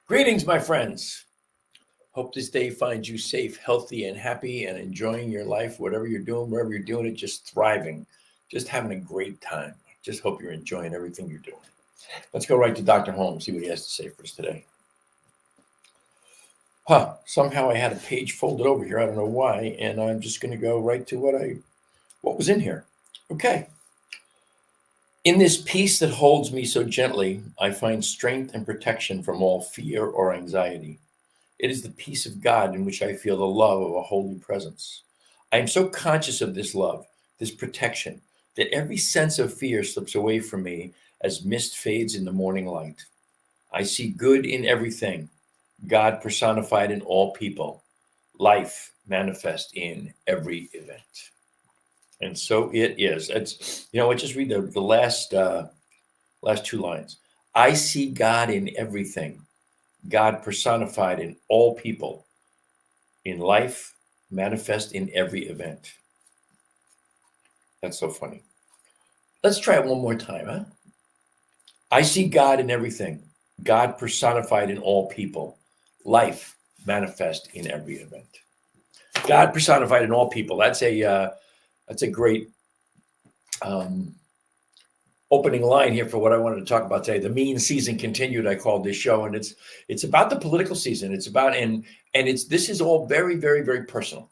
Greetings, my friends. Hope this day finds you safe, healthy, and happy and enjoying your life, whatever you're doing, wherever you're doing it, just thriving, just having a great time. Just hope you're enjoying everything you're doing. Let's go right to Dr. Holmes, see what he has to say for us today. Somehow I had a page folded over here. I don't know why, and I'm just going to go right to what was in here. Okay. In this peace that holds me so gently, I find strength and protection from all fear or anxiety. It is the peace of God in which I feel the love of a holy presence. I am so conscious of this love, this protection, that every sense of fear slips away from me as mist fades in the morning light. I see good in everything, God personified in all people, life manifest in every event. And so it is. I just read the last two lines. I see God in everything, God personified in all people, in life, manifest in every event. That's so funny. Let's try it one more time, huh? I see God in everything, God personified in all people, life manifest in every event. God personified in all people. That's a great opening line here for what I wanted to talk about today. The mean season continued, I called this show, and it's about the political season. It's about this is all very, very, very personal.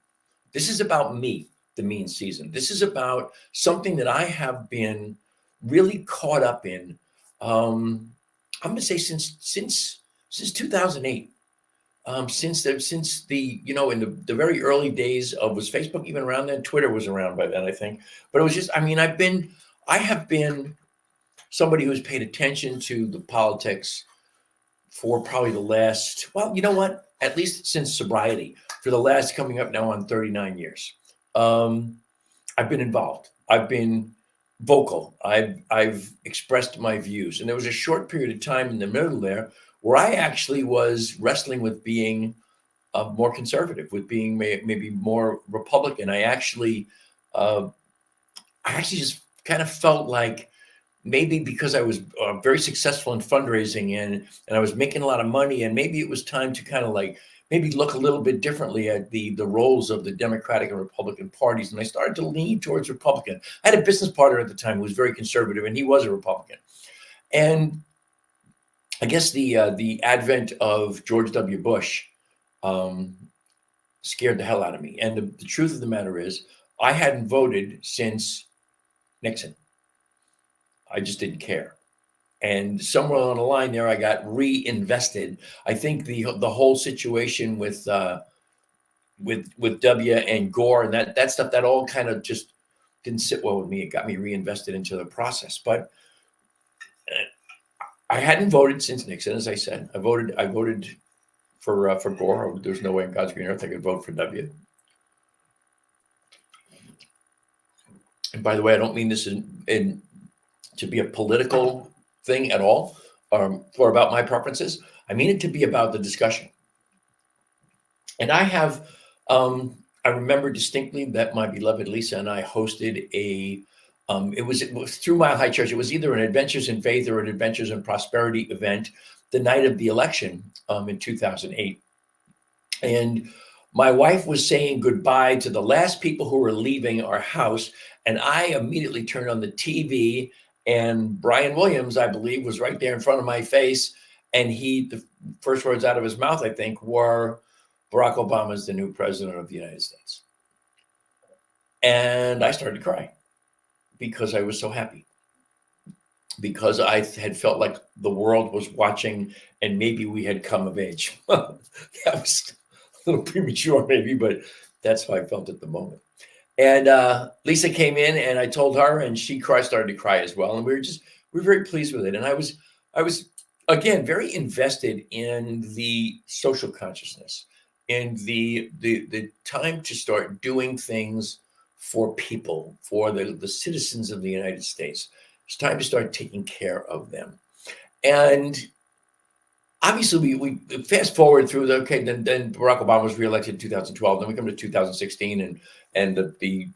This is about me, the mean season. This is about something that I have been really caught up in. I'm going to say since 2008. Since the in the very early days of, was Facebook even around then? Twitter was around by then, I think. But it was just, I have been somebody who's paid attention to the politics for probably the last, well, you know what? At least since sobriety, for the last, coming up now on 39 years. I've been involved. I've been vocal. I've expressed my views. And there was a short period of time in the middle there where I actually was wrestling with being more conservative, with being maybe more Republican. I actually just kind of felt like, maybe because I was very successful in fundraising and I was making a lot of money, and maybe it was time to kind of like maybe look a little bit differently at the roles of the Democratic and Republican parties. And I started to lean towards Republican. I had a business partner at the time who was very conservative, and he was a Republican. And I guess the advent of George W. Bush scared the hell out of me. And the truth of the matter is, I hadn't voted since Nixon. I just didn't care. And somewhere along the line there, I got reinvested. I think the whole situation with W and Gore and that stuff, that all kind of just didn't sit well with me. It got me reinvested into the process. But I hadn't voted since Nixon, as I said. I voted for Gore. There's no way in God's green earth I could vote for W. And by the way, I don't mean this to be a political thing at all, or about my preferences. I mean it to be about the discussion. And I remember distinctly that my beloved Lisa and I hosted it was through Mile High Church. It was either an Adventures in Faith or an Adventures in Prosperity event the night of the election in 2008. And my wife was saying goodbye to the last people who were leaving our house. And I immediately turned on the TV, and Brian Williams, I believe, was right there in front of my face. And the first words out of his mouth, I think, were, Barack Obama is the new president of the United States. And I started to cry because I was so happy, because I had felt like the world was watching and maybe we had come of age. That was a little premature maybe, but that's how I felt at the moment. And Lisa came in, and I told her, and she started to cry as well. And we were very pleased with it. And I was again very invested in the social consciousness, in the time to start doing things for people, for the citizens of the United States. It's time to start taking care of them. And obviously, we fast forward through then Barack Obama was reelected in 2012. Then we come to 2016, and the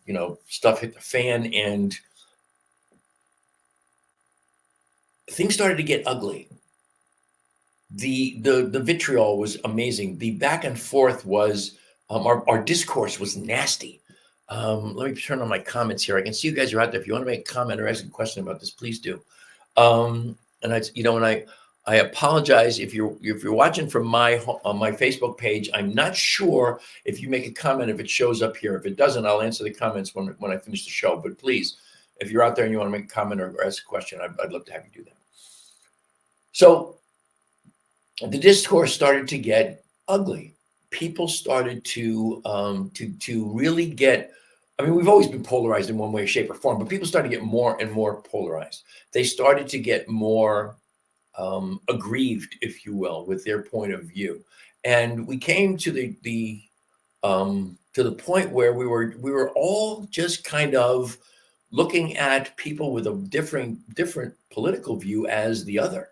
stuff hit the fan, and things started to get ugly. the vitriol was amazing. The back and forth was our discourse was nasty. Let me turn on my comments here. I can see you guys are out there. If you want to make a comment or ask a question about this, please do. And I apologize if you're watching from my Facebook page. I'm not sure if you make a comment if it shows up here. If it doesn't, I'll answer the comments when I finish the show. But please, if you're out there and you want to make a comment or ask a question, I'd love to have you do that. So the discourse started to get ugly. People started to really get. I mean, we've always been polarized in one way, shape, or form, but people started to get more and more polarized. They started to get more aggrieved, if you will, with their point of view, and we came to the point where we were all just kind of looking at people with a different political view as the other,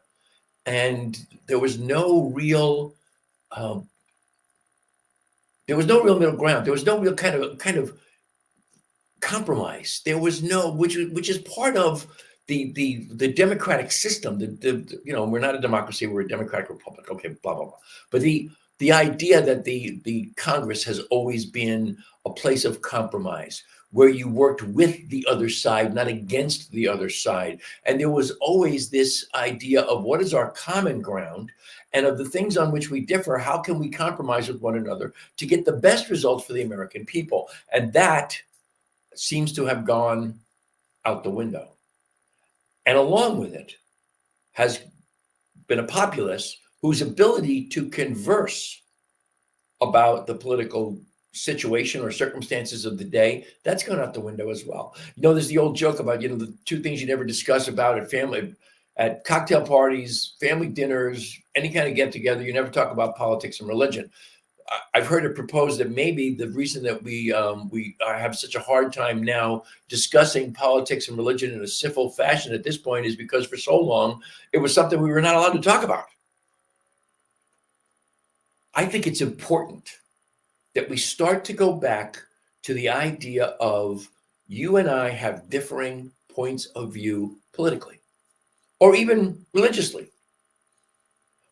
and there was no real middle ground. There was no real kind of compromise. There was no, which is part of the democratic system. We're not a democracy, we're a democratic republic. Okay, blah blah blah. But the idea that the Congress has always been a place of compromise, where you worked with the other side, not against the other side. And there was always this idea of what is our common ground, and of the things on which we differ, how can we compromise with one another to get the best results for the American people? And that seems to have gone out the window. And along with it has been a populace whose ability to converse about the political situation or circumstances of the day, that's gone out the window as well. There's the old joke about, the two things you never discuss about at cocktail parties, family dinners, any kind of get together, you never talk about politics and religion. I've heard it proposed that maybe the reason that we have such a hard time now discussing politics and religion in a civil fashion at this point is because for so long it was something we were not allowed to talk about. I think it's important that we start to go back to the idea of you and I have differing points of view politically or even religiously.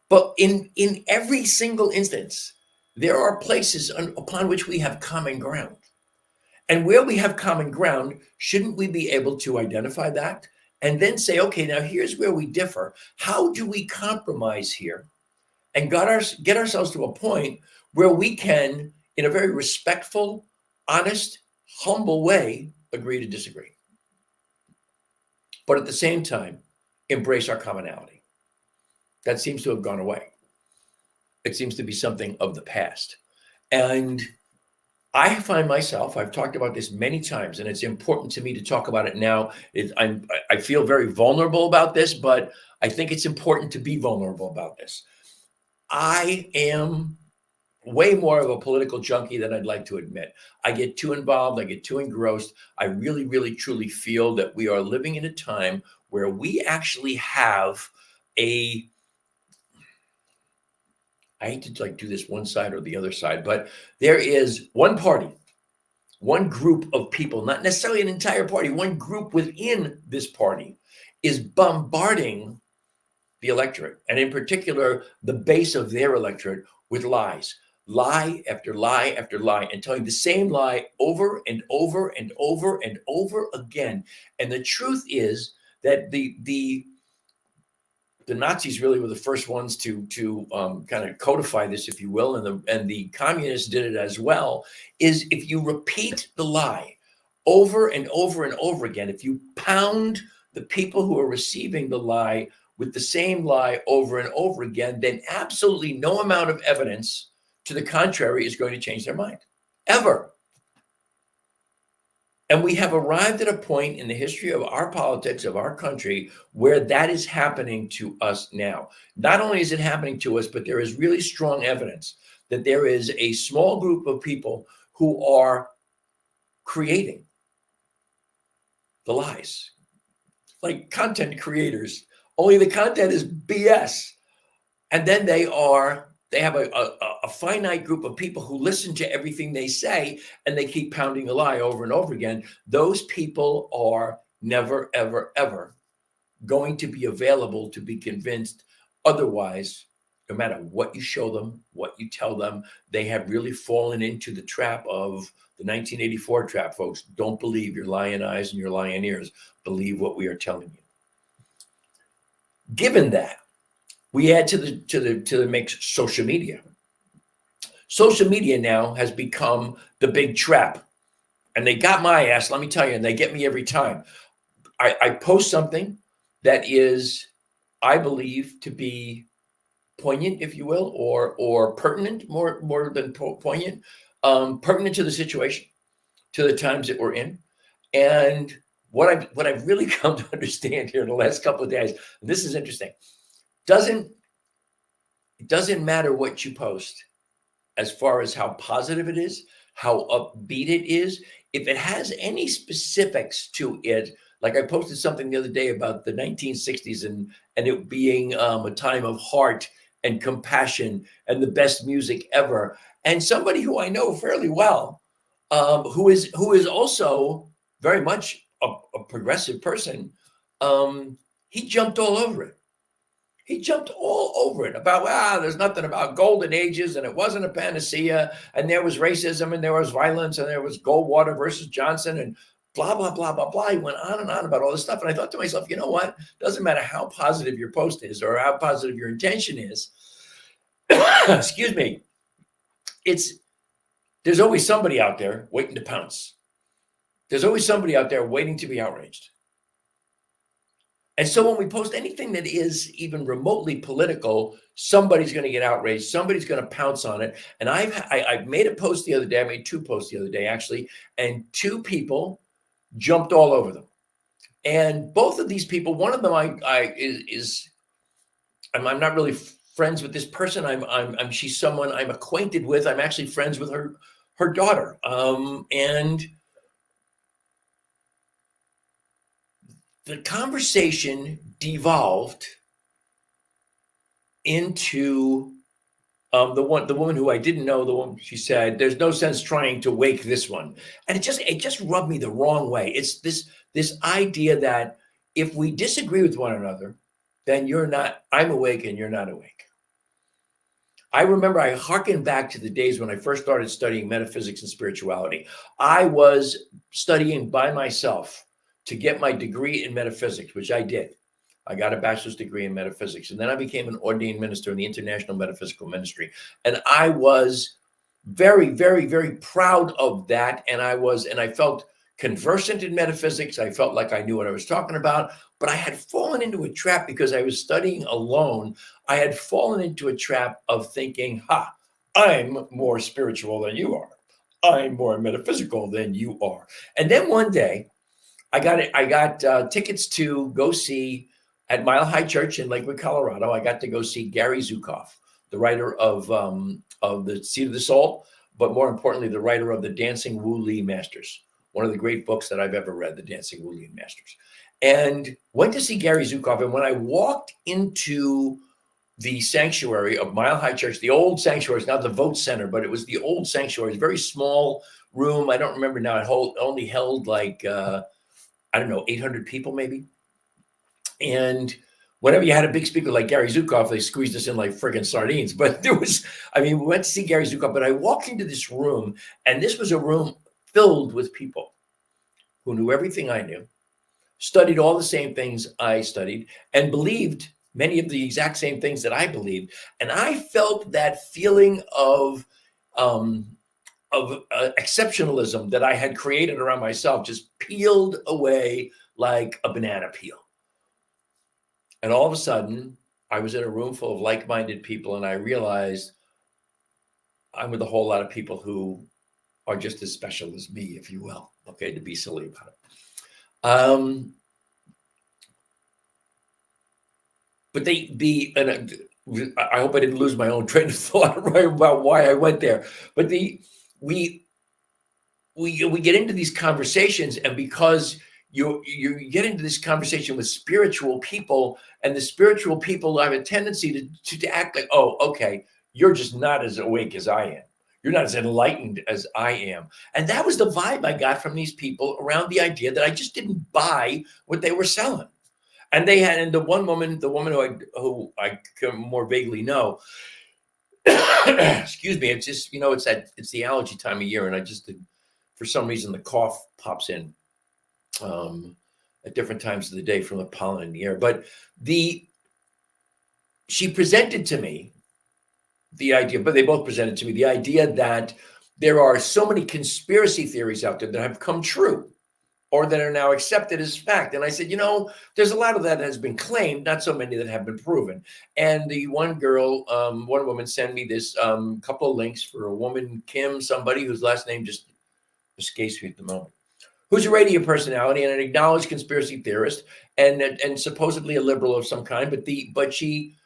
But in every single instance, there are places upon which we have common ground. And where we have common ground, shouldn't we be able to identify that and then say, okay, now here's where we differ. How do we compromise here and get ourselves to a point where we can, in a very respectful, honest, humble way, agree to disagree, but at the same time, embrace our commonality? That seems to have gone away. It seems to be something of the past. And I find myself, I've talked about this many times, and it's important to me to talk about it now. I feel very vulnerable about this, but I think it's important to be vulnerable about this. I am way more of a political junkie than I'd like to admit. I get too involved. I get too engrossed. I really, really, truly feel that we are living in a time where we actually have I hate to do this one side or the other side, but there is one party, one group of people, not necessarily an entire party, one group within this party is bombarding the electorate, and in particular, the base of their electorate with lies. Lie after lie after lie, and telling the same lie over and over and over and over again. And the truth is that the Nazis really were the first ones to kind of codify this, if you will, and the communists did it as well. Is if you repeat the lie over and over and over again, if you pound the people who are receiving the lie with the same lie over and over again, then absolutely no amount of evidence to the contrary is going to change their mind, ever. And we have arrived at a point in the history of our politics, of our country, where that is happening to us now. Not only is it happening to us, but there is really strong evidence that there is a small group of people who are creating the lies, like content creators. Only the content is BS. And then they have a finite group of people who listen to everything they say, and they keep pounding the lie over and over again. Those people are never, ever, ever going to be available to be convinced otherwise no matter what you show them, what you tell them, they have really fallen into the trap of the 1984 trap, folks. Don't believe your lion eyes and your lion ears. Believe what we are telling you. Given that, we add to the mix social media. Social media now has become the big trap. And they got my ass, let me tell you, and they get me every time. I post something that is, I believe, to be poignant, if you will, or pertinent, more than poignant, pertinent to the situation, to the times that we're in. And what I've really come to understand here in the last couple of days, and this is interesting, it doesn't matter what you post as far as how positive it is, how upbeat it is. If it has any specifics to it, like I posted something the other day about the 1960s and it being a time of heart and compassion and the best music ever. And somebody who I know fairly well, who is also very much a progressive person, he jumped all over it. He jumped all over it about, there's nothing about golden ages and it wasn't a panacea and there was racism and there was violence and there was Goldwater versus Johnson and blah, blah, blah, blah, blah. He went on and on about all this stuff. And I thought to myself, you know what? Doesn't matter how positive your post is or how positive your intention is. Excuse me. There's always somebody out there waiting to pounce. There's always somebody out there waiting to be outraged. And so when we post anything that is even remotely political, somebody's going to get outraged. Somebody's going to pounce on it. And I made a post the other day. I made 2 posts the other day, actually. And 2 people jumped all over them. And both of these people, one of them I'm not really friends with this person. She's someone I'm acquainted with. I'm actually friends with her daughter. And the conversation devolved into the woman who I didn't know. The woman, she said, "There's no sense trying to wake this one," and it just rubbed me the wrong way. It's this idea that if we disagree with one another, then I'm awake and you're not awake. I remember I hearkened back to the days when I first started studying metaphysics and spirituality. I was studying by myself to get my degree in metaphysics, which I did. I got a bachelor's degree in metaphysics. And then I became an ordained minister in the International Metaphysical Ministry. And I was very, very, very proud of that. And I felt conversant in metaphysics. I felt like I knew what I was talking about, but I had fallen into a trap because I was studying alone. I had fallen into a trap of thinking, I'm more spiritual than you are. I'm more metaphysical than you are. And then one day, I got tickets to go see at Mile High Church in Lakewood, Colorado. I got to go see Gary Zukav, the writer of The Seed of the Soul, but more importantly, the writer of The Dancing Wu Li Masters, one of the great books that I've ever read, The Dancing Wu Li Masters. And went to see Gary Zukav. And when I walked into the sanctuary of Mile High Church, the old sanctuary, it's not the Vote Center, but it was the old sanctuary, very small room. I don't remember now. It only held like, 800 people maybe. And whenever you had a big speaker like Gary Zukav, they squeezed us in like friggin' sardines. But we went to see Gary Zukav, but I walked into this room, and this was a room filled with people who knew everything I knew, studied all the same things I studied, and believed many of the exact same things that I believed. And I felt that feeling of exceptionalism that I had created around myself just peeled away like a banana peel. And all of a sudden, I was in a room full of like-minded people, and I realized I'm with a whole lot of people who are just as special as me, if you will, okay, to be silly about it. But I hope I didn't lose my own train of thought right about why I went there. But we get into these conversations, and because you get into this conversation with spiritual people, and the spiritual people have a tendency to act like, oh, okay, you're just not as awake as I am. You're not as enlightened as I am. And that was the vibe I got from these people around the idea that I just didn't buy what they were selling. And they had, and the woman who I more vaguely know, excuse me, it's just, it's the allergy time of year, and I just, for some reason, the cough pops in at different times of the day from the pollen in the air. But she presented to me the idea, but they both presented to me the idea that there are so many conspiracy theories out there that have come true or that are now accepted as fact. And I said, there's a lot of that has been claimed, not so many that have been proven. And the one woman sent me this couple of links for a woman, Kim, somebody whose last name just escapes me at the moment, who's a radio personality and an acknowledged conspiracy theorist and supposedly a liberal of some kind. But she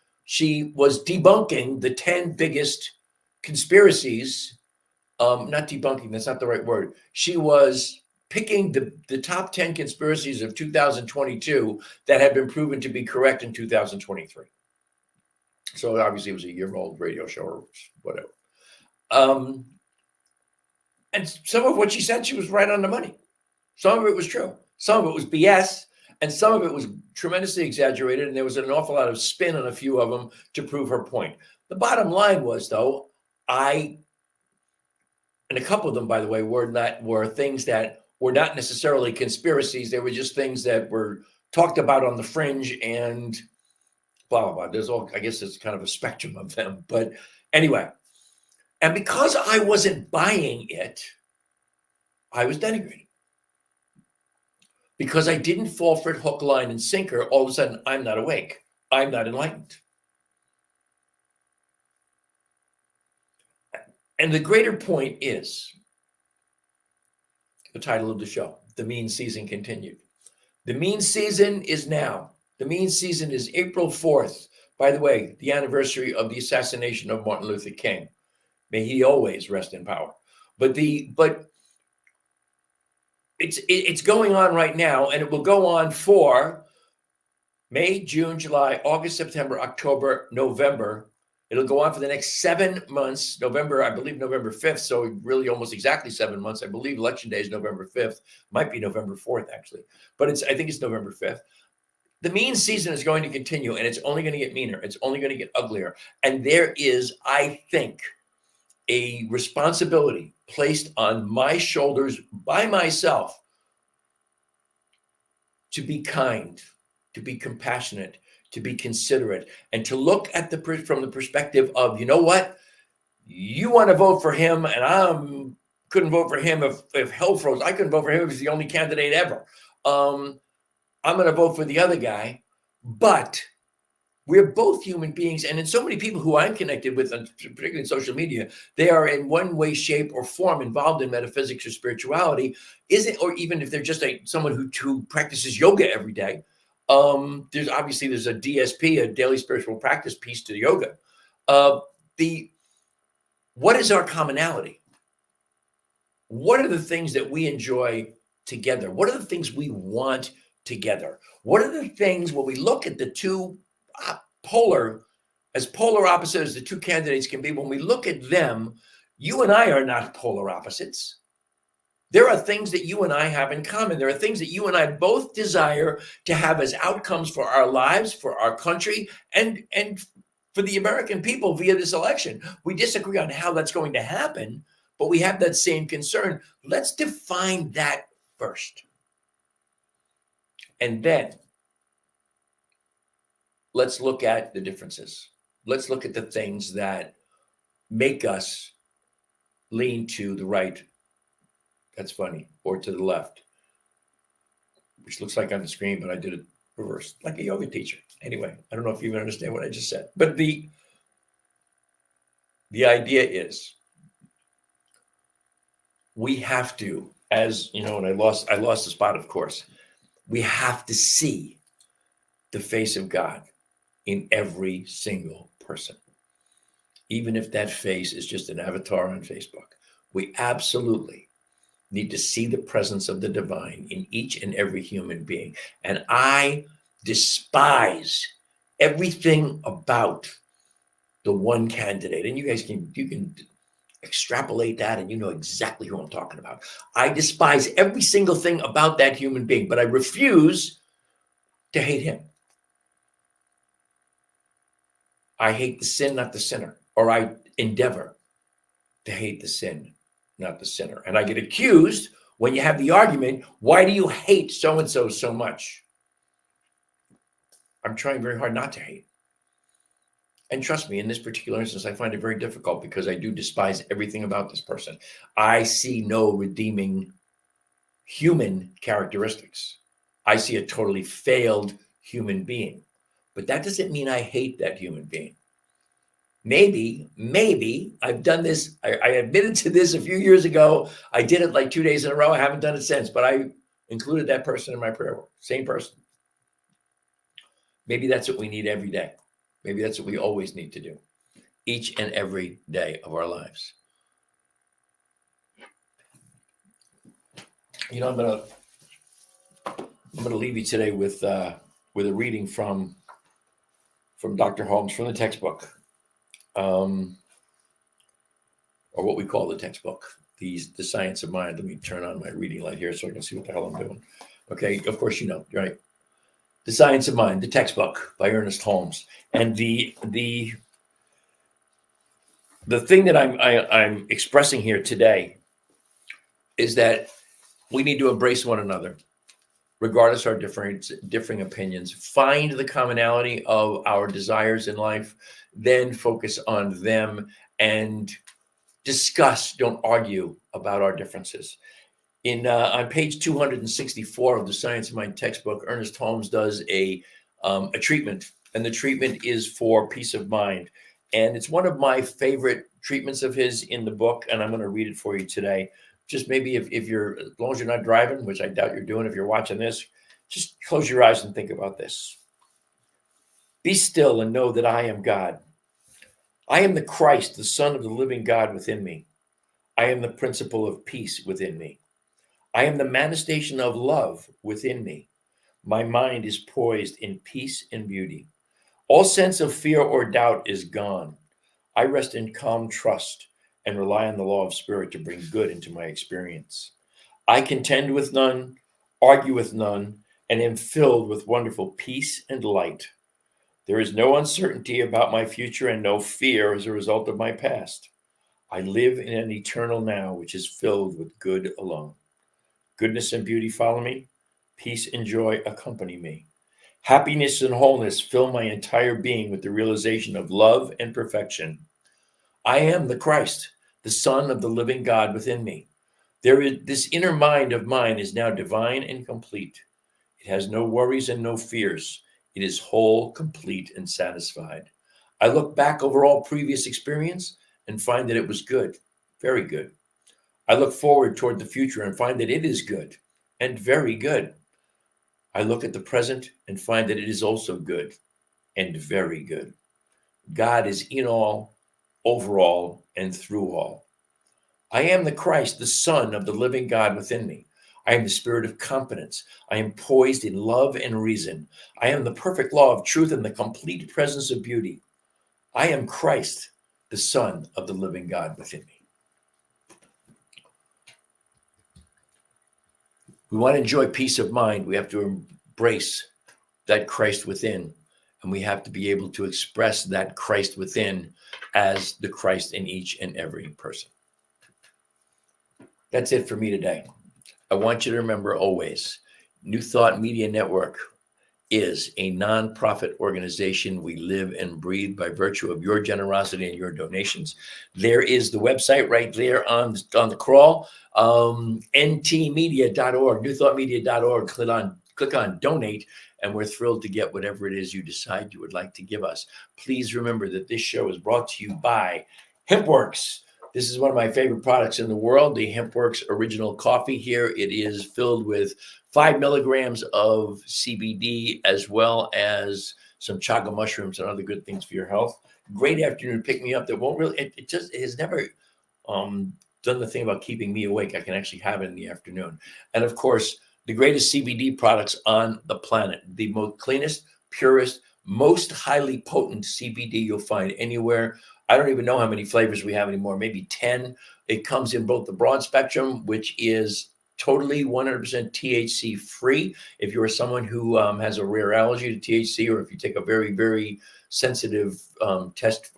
was debunking the 10 biggest conspiracies. Not debunking, that's not the right word. She was picking the top 10 conspiracies of 2022 that had been proven to be correct in 2023. So obviously it was a year-old radio show or whatever. And some of what she said, she was right on the money. Some of it was true. Some of it was BS. And some of it was tremendously exaggerated. And there was an awful lot of spin on a few of them to prove her point. The bottom line was, though, and a couple of them, by the way, were things that were not necessarily conspiracies. They were just things that were talked about on the fringe and blah, blah, blah. I guess it's kind of a spectrum of them. But anyway, and because I wasn't buying it, I was denigrated. Because I didn't fall for it hook, line, and sinker, all of a sudden, I'm not awake. I'm not enlightened. And the greater point is the title of the show, The Mean Season Continued. The mean season is now. The mean season is April 4th. By the way, the anniversary of the assassination of Martin Luther King. May he always rest in power. But it's going on right now, and it will go on for May, June, July, August, September, October, November. It'll go on for the next 7 months. I believe November 5th. So really almost exactly 7 months. I believe Election Day is November 5th. Might be November 4th, actually. But I think it's November 5th. The mean season is going to continue, and it's only going to get meaner. It's only going to get uglier. And there is, I think, a responsibility placed on my shoulders by myself to be kind, to be compassionate, to be considerate, and to look at from the perspective of, you know what? You want to vote for him, and I couldn't vote for him if hell froze. I couldn't vote for him if he's the only candidate ever. I'm going to vote for the other guy, but we're both human beings. And in so many people who I'm connected with, particularly in social media, they are in one way, shape, or form involved in metaphysics or spirituality, or even if they're just someone who practices yoga every day. There's a DSP, a daily spiritual practice piece to yoga. What is our commonality? What are the things that we enjoy together? What are the things we want together? What are the things when we look at the two polar opposite as the two candidates can be, when we look at them, you and I are not polar opposites. There are things that you and I have in common. There are things that you and I both desire to have as outcomes for our lives, for our country, and for the American people via this election. We disagree on how that's going to happen, but we have that same concern. Let's define that first. And then let's look at the differences. Let's look at the things that make us lean to the right. That's funny. Or to the left, which looks like on the screen, but I did it reverse, like a yoga teacher. Anyway, I don't know if you even understand what I just said, but the idea is we have to, as you know, and I lost the spot, of course, we have to see the face of God in every single person, even if that face is just an avatar on Facebook. We absolutely need to see the presence of the divine in each and every human being. And I despise everything about the one candidate. And you guys can extrapolate that, and you know exactly who I'm talking about. I despise every single thing about that human being, but I refuse to hate him. I hate the sin, not the sinner, or I endeavor to hate the sin, not the sinner. And I get accused when you have the argument, why do you hate so-and-so so much? I'm trying very hard not to hate. And trust me, in this particular instance, I find it very difficult because I do despise everything about this person. I see no redeeming human characteristics. I see a totally failed human being. But that doesn't mean I hate that human being. Maybe I've done this. I admitted to this a few years ago. I did it like 2 days in a row. I haven't done it since, but I included that person in my prayer work. Same person. Maybe that's what we need every day. Maybe that's what we always need to do, each and every day of our lives. You know, I'm gonna leave you today with a reading from Dr. Holmes, from the textbook, or what we call the textbook, the Science of Mind. Let me turn on my reading light here so I can see what the hell I'm doing. Okay, of course you know, right? The Science of Mind, the textbook by Ernest Holmes. And the thing that I'm expressing here today is that we need to embrace one another, regardless of our differing opinions. Find the commonality of our desires in life, then focus on them and discuss, don't argue about our differences. On page 264 of the Science of Mind textbook, Ernest Holmes does a treatment, and the treatment is for peace of mind. And it's one of my favorite treatments of his in the book, and I'm going to read it for you today. Just maybe if you're, as long as you're not driving, which I doubt you're doing if you're watching this, just close your eyes and think about this. Be still and know that I am God. I am the Christ, the Son of the living God within me. I am the principle of peace within me. I am the manifestation of love within me. My mind is poised in peace and beauty. All sense of fear or doubt is gone. I rest in calm trust and rely on the law of spirit to bring good into my experience. I contend with none, argue with none, and am filled with wonderful peace and light. There is no uncertainty about my future and no fear as a result of my past. I live in an eternal now, which is filled with good alone. Goodness and beauty follow me. Peace and joy accompany me. Happiness and wholeness fill my entire being with the realization of love and perfection. I am the Christ, the Son of the living God within me. This inner mind of mine is now divine and complete. It has no worries and no fears. It is whole, complete, and satisfied. I look back over all previous experience and find that it was good, very good. I look forward toward the future and find that it is good and very good. I look at the present and find that it is also good and very good. God is in all, over all, and through all. I am the Christ, the Son of the living God within me. I am the spirit of confidence. I am poised in love and reason. I am the perfect law of truth and the complete presence of beauty. I am Christ, the Son of the living God within me. We want to enjoy peace of mind. We have to embrace that Christ within, and we have to be able to express that Christ within as the Christ in each and every person. That's it for me today. I want you to remember always, New Thought Media Network is a nonprofit organization. We live and breathe by virtue of your generosity and your donations. There is the website right there on the crawl, ntmedia.org, newthoughtmedia.org. Click on donate, and we're thrilled to get whatever it is you decide you would like to give us. Please remember that this show is brought to you by HempWorks. This is one of my favorite products in the world, the HempWorks Original Coffee here. It is filled with 5 milligrams of CBD, as well as some chaga mushrooms and other good things for your health. Great afternoon pick-me-up that won't really, it has never done the thing about keeping me awake. I can actually have it in the afternoon. And of course, the greatest CBD products on the planet, the most cleanest, purest, most highly potent CBD you'll find anywhere. I don't even know how many flavors we have anymore, maybe 10. It comes in both the broad spectrum, which is totally 100% THC free. If you're someone who has a rare allergy to THC, or if you take a very, very sensitive test,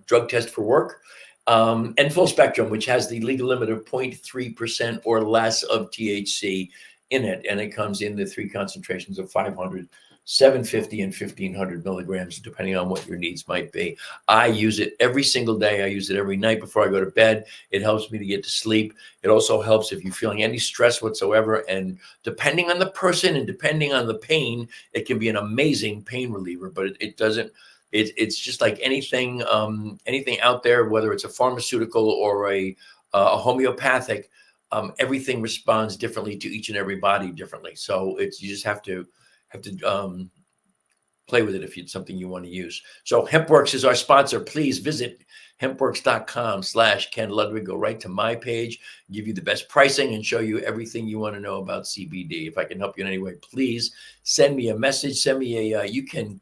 drug test for work, and full spectrum, which has the legal limit of 0.3% or less of THC in it. And it comes in the 3 concentrations of 500, 750, and 1500 milligrams, depending on what your needs might be. I use it every single day. I use it every night before I go to bed. It helps me to get to sleep. It also helps if you're feeling any stress whatsoever. And depending on the person and depending on the pain, it can be an amazing pain reliever, but it doesn't. It's just like anything out there, whether it's a pharmaceutical or a homeopathic, everything responds differently to each and every body differently. So you just have to play with it if it's something you want to use. So HempWorks is our sponsor. Please visit hempworks.com/Ken Ludwig. Go right to my page, give you the best pricing, and show you everything you want to know about CBD. If I can help you in any way, please send me a message. Send me you can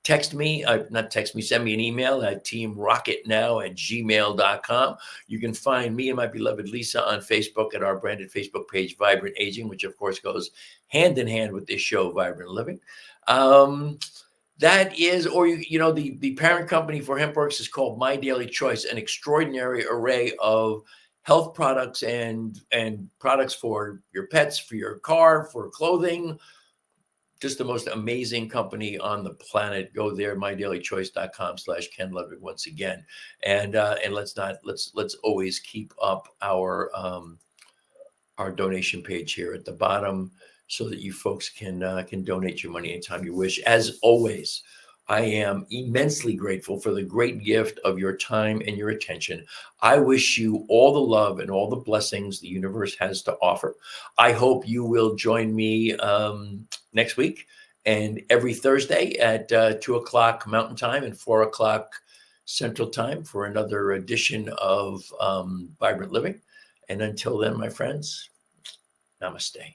text me, not text me, send me an email at teamrocketnow@gmail.com. You can find me and my beloved Lisa on Facebook at our branded Facebook page, Vibrant Aging, which of course goes hand in hand with this show, Vibrant Living. That is, or the parent company for HempWorks is called My Daily Choice, an extraordinary array of health products and products for your pets, for your car, for clothing. Just the most amazing company on the planet. Go there, mydailychoice.com/Ken Ludwig once again. And let's always keep up our donation page here at the bottom so that you folks can donate your money anytime you wish. As always, I am immensely grateful for the great gift of your time and your attention. I wish you all the love and all the blessings the universe has to offer. I hope you will join me next week and every Thursday at 2 o'clock Mountain Time and 4 o'clock Central Time for another edition of Vibrant Living. And until then, my friends, namaste.